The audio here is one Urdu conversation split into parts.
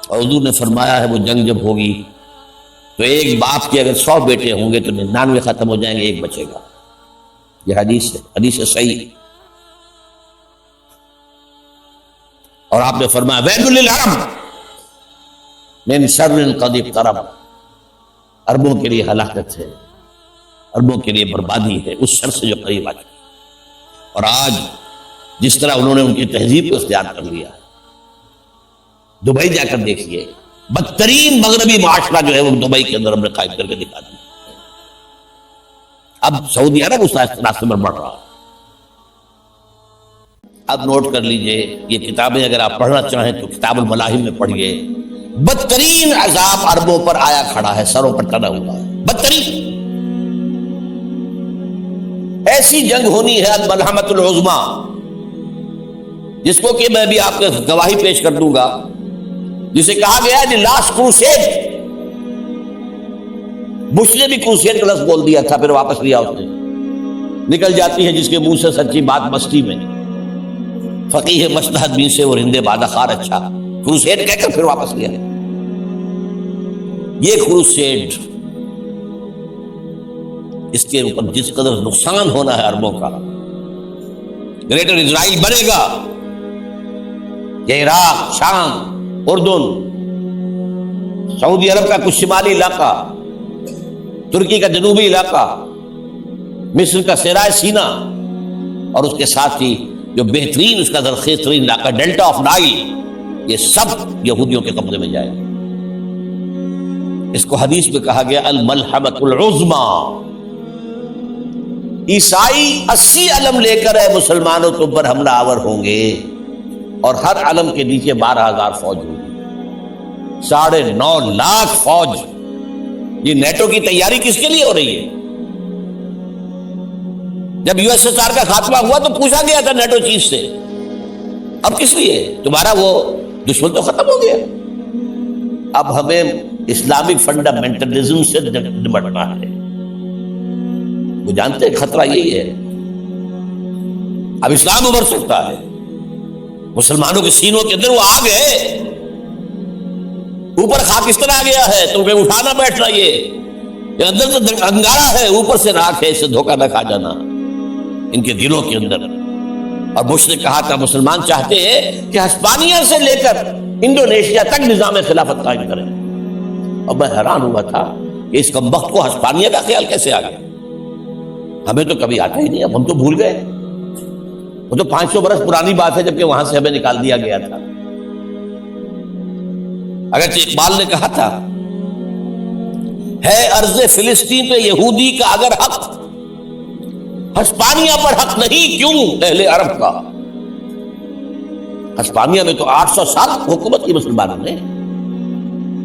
اور حضور نے فرمایا ہے وہ جنگ جب ہوگی تو ایک باپ کے اگر 100 بیٹے ہوں گے تو 99 ختم ہو جائیں گے، ایک بچے گا۔ یہ حدیث ہے صحیح۔ اور آپ نے فرمایا ویل للعرب من شر قد اقترب، عربوں کے لیے ہلاکت ہے، عربوں کے لیے بربادی ہے اس شر سے جو قریب آ چکی۔ اور آج جس طرح انہوں نے ان کی تہذیب کو اختیار کر لیا، دبئی جا کر دیکھیے، بدترین مغربی معاشرہ جو ہے وہ دبئی کے اندر ہم نے قائم کر کے دکھا دیا۔ اب سعودی عرب اس راستے پر بڑھ رہا۔ اب نوٹ کر لیجئے، یہ کتابیں اگر آپ پڑھنا چاہیں تو کتاب الملاحم میں پڑھیے، بدترین عذاب عربوں پر آیا کھڑا ہے، سروں پر ٹنا ہوا ہے، بدترین۔ ایسی جنگ ہونی ہے الملحمۃ العظمیٰ، جس کو کہ میں بھی آپ کو گواہی پیش کر دوں گا، جسے کہا گیا ہے لاسٹ کروسیڈ۔ بش نے بھی کروسیڈ کا لفظ بول دیا تھا، پھر واپس لیا اس نے۔ نکل جاتی ہے جس کے منہ سے سچی بات مستی میں، فقیہ مصلحت بھی سے اور ہندے بادہ خار اچھا، کروسیڈ کہہ کر پھر واپس لیا۔ یہ کروسیڈ، اس کے اوپر جس قدر نقصان ہونا ہے عربوں کا، گریٹر اسرائیل بنے گا کہ عراق، شام، اردن، سعودی عرب کا کچھ شمالی علاقہ، ترکی کا جنوبی علاقہ، مصر کا صحرائے سینا، اور اس کے ساتھ ہی جو بہترین اس کا زرخیز ترین علاقہ ڈیلٹا آف نائل، یہ سب یہودیوں کے قبضے میں جائے۔ اس کو حدیث میں کہا گیا الملحمۃ العظمیٰ۔ عیسائی 80 علم لے کر مسلمانوں کے اوپر حملہ آور ہوں گے، اور ہر علم کے نیچے 12,000 فوج ہوگی، 9.5 لاکھ فوج۔ یہ نیٹو کی تیاری کس کے لیے ہو رہی ہے؟ جب یو ایس ایس آر کا خاتمہ ہوا تو پوچھا گیا تھا نیٹو چیف سے، اب کس لیے؟ تمہارا وہ دشمن تو ختم ہو گیا، اب ہمیں اسلامک فنڈامنٹلزم سے نمٹنا ہے۔ وہ جانتے ہیں خطرہ یہی ہے، اب اسلام ابھر سکتا ہے، مسلمانوں کے سینوں کے اندر وہ آگ ہے، اوپر خاکستر آ گیا ہے، تمہیں اٹھانا بیٹھنا، یہ اندر سے انگارہ ہے، اوپر سے راکھ ہے، اس سے دھوکہ نہ کھا جانا ان کے دلوں کے اندر۔ اور بش نے کہا تھا مسلمان چاہتے ہیں کہ ہسپانیہ سے لے کر انڈونیشیا تک نظام خلافت قائم کریں، اور میں حیران ہوا تھا کہ اس کمبخت کو ہسپانیہ کا خیال کیسے آ گیا؟ ہمیں تو کبھی آتا ہی نہیں، اب ہم تو بھول گئے، وہ تو 500 برس پرانی بات ہے، جبکہ وہاں سے ہمیں نکال دیا گیا تھا۔ اگرچہ اقبال نے کہا تھا ہے ارض فلسطین پہ یہودی کا اگر حق، ہسپانیہ پر حق نہیں کیوں اہل عرب کا؟ ہسپانیہ میں تو 800 سال حکومت کی مسلمانوں نے،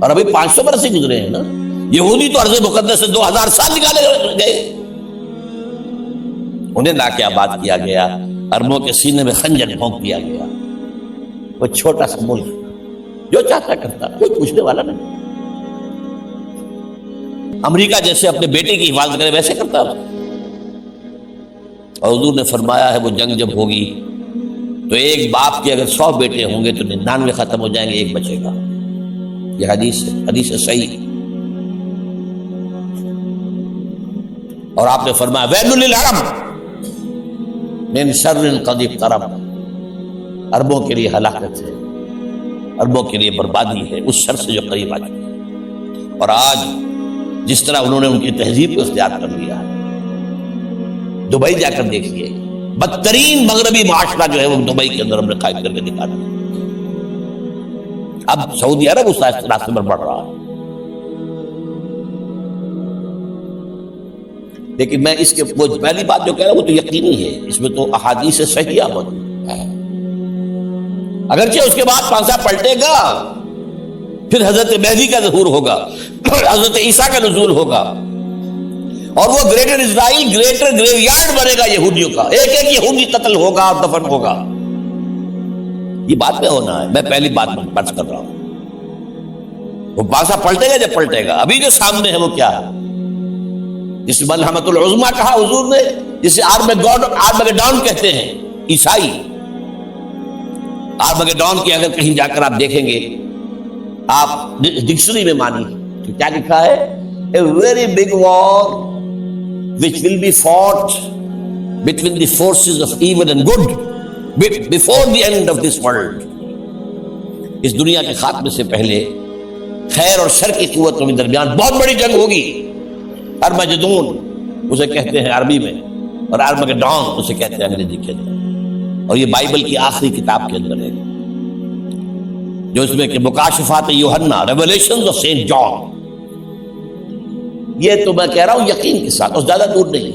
اور ابھی 500 برس ہی گزرے ہیں نا۔ یہودی تو ارض مقدس سے 2000 سال نکالے گئے، انہیں لا کے آباد کیا گیا، عربوں کے سینے میں خنجر پھونک دیا گیا۔ وہ چھوٹا سا ملک جو چاہتا کرتا، کوئی پوچھنے والا نہیں۔ امریکہ جیسے اپنے بیٹے کی حفاظت کرے ویسے کرتا ہے۔ اور حضور نے فرمایا ہے وہ جنگ جب ہوگی تو ایک باپ کے اگر 100 بیٹے ہوں گے تو 99 ختم ہو جائیں گے، ایک بچے گا۔ یہ حدیث ہے صحیح۔ اور آپ نے فرمایا ویل للعرب من شر قد اقترب، عربوں کے لیے ہلاکت ہے، عربوں کے لیے بربادی ہے اس شر سے جو قریب آ چکی۔ اور آج جس طرح انہوں نے ان کی تہذیب کو اختیار کر لیا ہے، دبئی جا کر دیکھیے، بدترین مغربی معاشرہ جو ہے وہ دبئی کے اندر ہم نے قائم کر کے دکھا دیا۔ اب سعودی عرب اس راستے پر بڑھ رہا ہے۔ لیکن میں اس کے وہ پہلی بات جو کہہ رہا ہوں وہ تو یقینی ہے، اس میں تو احادیث صحیحہ موجود ہے۔ اگرچہ اس کے بعد پانسا پلٹے گا، پھر حضرت مہدی کا ظہور ہوگا، حضرت عیسیٰ کا نزول ہوگا، اور وہ گریٹر اسرائیل گریٹر گریو یارڈ بنے گا یہودیوں کا، ایک ایک یہودی قتل ہوگا اور دفن ہوگا۔ یہ بات میں ہونا ہے، میں پہلی بات بات کر رہا ہوں۔ وہ پانسا پلٹے گا جب پلٹے گا، ابھی جو سامنے ہے وہ کیا ہے؟ جس ملحمۃ العظمیٰ کہا حضور نے، جسے آرمگیڈون کہتے ہیں عیسائی۔ آرمگیڈون کی اگر کہیں جا کر آپ دیکھیں گے آپ ڈکشنری میں مانی تو کیا لکھا ہے؟ A very big war which will be fought between the forces of evil and good before the end of this world. اس دنیا کے خاتمے سے پہلے خیر اور شر کی قوتوں کے درمیان بہت بڑی جنگ ہوگی. ارمجدون اسے کہتے ہیں عربی میں، اور ارمگڈون اسے کہتے ہیں انگریزی کے اندر. اور یہ بائبل کی آخری کتاب کے اندر ہے، جو اس میں کہ مکاشفات یوحنا، ریولیشنز آف سینٹ جان. یہ تو میں کہہ رہا ہوں یقین کے ساتھ، اور زیادہ دور نہیں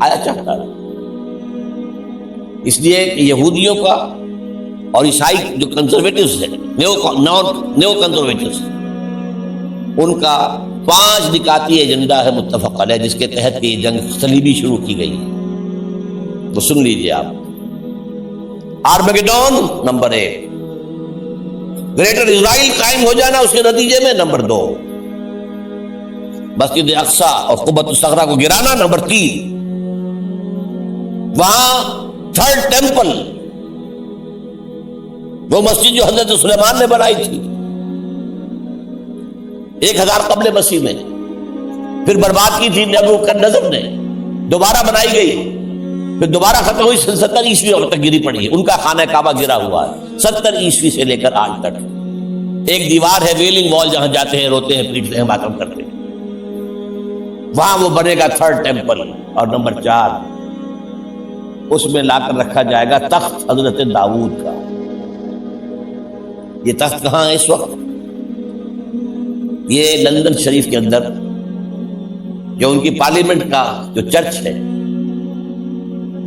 آیا چاہتا ہے. اس لیے کہ یہودیوں کا اور عیسائی جو کنزرویٹوز ہیں، نیو کنزرویٹوز، ان کا 5 نکاتی ایجنڈا ہے متفق علیہ، جس کے تحت یہ جنگ صلیبی شروع کی گئی ہے. تو سن لیجئے آپ. آرمگڈون نمبر 1، گریٹر اسرائیل قائم ہو جانا اس کے نتیجے میں نمبر 2، مسجد اقصی اور قبۃ الصخرہ کو گرانا نمبر 3، وہاں 3rd ٹیمپل، وہ مسجد جو حضرت سلیمان نے بنائی تھی 1000 قبل مسیح میں، پھر برباد کی تھی نبوکدنضر نے، دوبارہ بنائی گئی، پھر دوبارہ ختم ہوئی 70 عیسوی تک گری پڑی ہے. ان کا خانہ کعبہ گرا ہوا ہے 70 عیسوی سے لے کر آج تک. ایک دیوار ہے ویلنگ وال، جہاں جاتے ہیں، روتے ہیں، پیٹتے ہیں، ماتم کرتے ہیں، وہاں وہ بنے گا 3rd ٹیمپل. اور نمبر 4، اس میں لا کر رکھا جائے گا تخت حضرت داؤد کا. یہ تخت کہاں ہے اس وقت؟ یہ لندن شریف کے اندر، جو ان کی پارلیمنٹ کا جو چرچ ہے،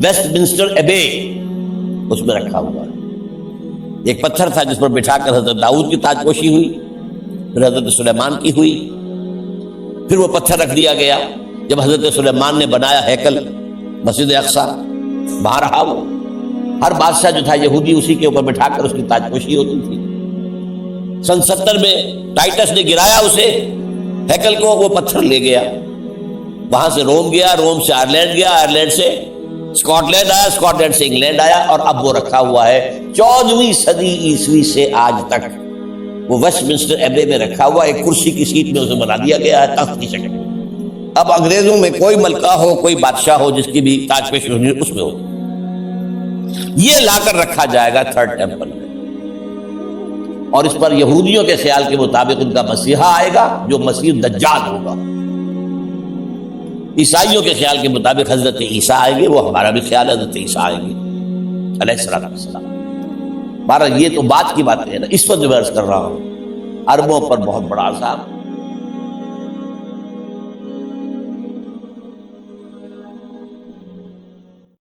ویسٹ منسٹر ایبے، اس میں رکھا ہوا ہے. ایک پتھر تھا جس پر بٹھا کر حضرت داؤد کی تاج پوشی ہوئی، پھر حضرت سلیمان کی ہوئی، پھر وہ پتھر رکھ دیا گیا جب حضرت سلیمان نے بنایا ہیکل مسجد اقصی، وہاں رہا وہ. ہر بادشاہ جو تھا یہودی اسی کے اوپر بٹھا کر اس کی تاج پوشی ہوتی تھی. سن 70 میں ٹائٹس نے گرایا اسے ہیکل کو، وہ پتھر لے گیا، وہاں سے روم گیا، روم سے آئرلینڈ گیا، آئرلینڈ سے اسکاٹ لینڈ آیا، اسکاٹ لینڈ سے انگلینڈ آیا، اور اب وہ رکھا ہوا ہے 14ویں صدی عیسوی سے آج تک. وہ ویسٹ منسٹر ایبے میں رکھا ہوا، ایک کرسی کی سیٹ میں اسے بنا دیا گیا ہے تخت کی شکل. اب انگریزوں میں کوئی ملکہ ہو، کوئی بادشاہ ہو جس کی بھی تاج پوشی ہونی اس میں ہو، یہ لا کر رکھا جائے گا 3rd ٹیمپل میں. اور اس پر یہودیوں کے خیال کے مطابق ان کا مسیحا آئے گا جو مسیح دجال ہوگا. عیسائیوں کے خیال کے مطابق حضرت عیسیٰ آئیں گے، وہ ہمارا بھی خیال ہے حضرت عیسیٰ آئیں گے علیہ السلام. بہرحال یہ تو بات کی باتیں ہیں نا. اس پر جو میں عرض کر رہا ہوں، عربوں پر بہت بڑا عذاب